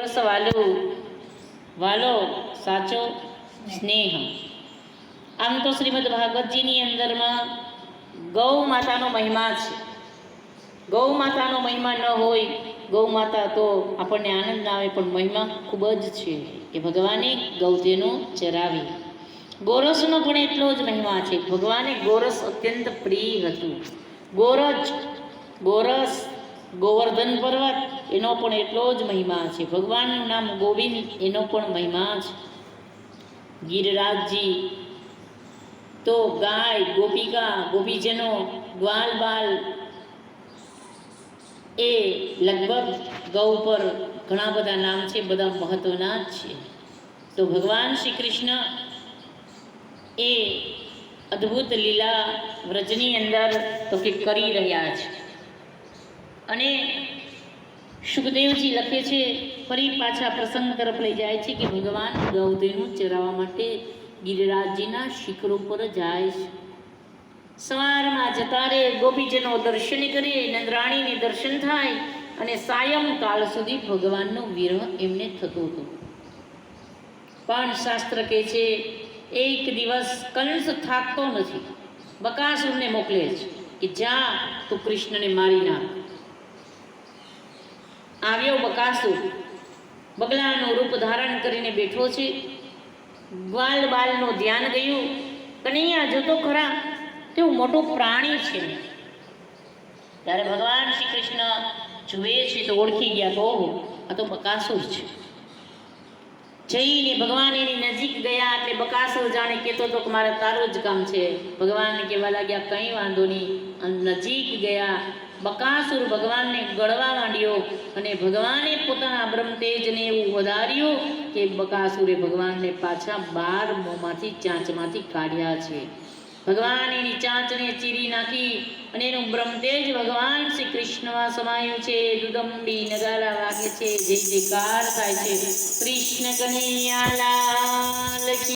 દિવસ વાલો સાચો સ્નેહ. આમ તો શ્રીમદ ભાગવતજીની અંદરમાં ગૌ માતાનો મહિમા છે. ગૌ માતાનો મહિમા ન હોય, ગૌ માતા તો આપણને આનંદ ના આવે, પણ મહિમા ખૂબ જ છે કે ભગવાને ગૌતેનો ચરાવી. ગોરસનો પણ એટલો જ મહિમા છે. ભગવાને ગોરસ અત્યંત પ્રિય હતું. ગોરસ ગોવર્ધન પર્વત એનો પણ એટલો જ મહિમા છે. ભગવાનનું નામ ગોવિંદ એનો પણ મહિમા છે. ગિરિરાજજી તો ગાય, ગોપિકા, ગોપીજનો, ગ્વાલ બાલ એ લગભગ ગૌ પર ઘણા બધા નામ છે, બધા મહત્વના જ છે. તો ભગવાન શ્રી કૃષ્ણ એ અદ્ભુત લીલા વ્રજની અંદર તો કે કરી રહ્યા છે. અને સુખદેવજી લખે છે, ફરી પાછા પ્રસંગ તરફ લઈ જાય છે કે ભગવાન ગૌદેવનું ચરાવવા માટે ગિરિરાજજીના શિખર ઉપર જાય છે. સવારમાં જતા રે, ગોપીજનો દર્શન કરે, નંદરાણીને દર્શન થાય, અને સાયંકાળ સુધી ભગવાનનો વિરહ એમને થતો હતો. પણ શાસ્ત્ર કહે છે એક દિવસ કંસ થાકતો નથી, બકાસુરને મોકલે છે કે જા તું કૃષ્ણને મારી નાખ. આવ્યો બકાસુર, બગલાનું રૂપ ધારણ કરીને બેઠો છે. ગ્વાલ બાલનું ધ્યાન ગયું, કનૈયા જોતો ખરા તેવું મોટું પ્રાણી છે. ત્યારે ભગવાન શ્રી કૃષ્ણ જુએ છે તો ઓળખી ગયા, તો ઓહો આ તો બકાસુર છે. જઈને ભગવાન એની નજીક ગયા એટલે બકાસુર જાણે કહેતો હતો કે મારે તારું જ કામ છે. ભગવાનને કહેવા લાગ્યા કંઈ વાંધો નહીં. નજીક ગયા, બકાસુર ભગવાનને ગળવા માંડ્યો, અને ભગવાને પોતાના બ્રહ્મતેજને એવું વધાર્યું કે બકાસુરે ભગવાનને પાછા 12 મોંમાંથી ચાંચમાંથી કાઢ્યા છે. ભગવાન એની ચાંચને ચીરી નાખી, અને એનું બ્રહ્મતેજ ભગવાન શ્રી કૃષ્ણમાં સમાયું છે. દુદંબી નગારા વાગે છે, જય જયકાર થાય છે. કૃષ્ણ કનૈયા લાલ કી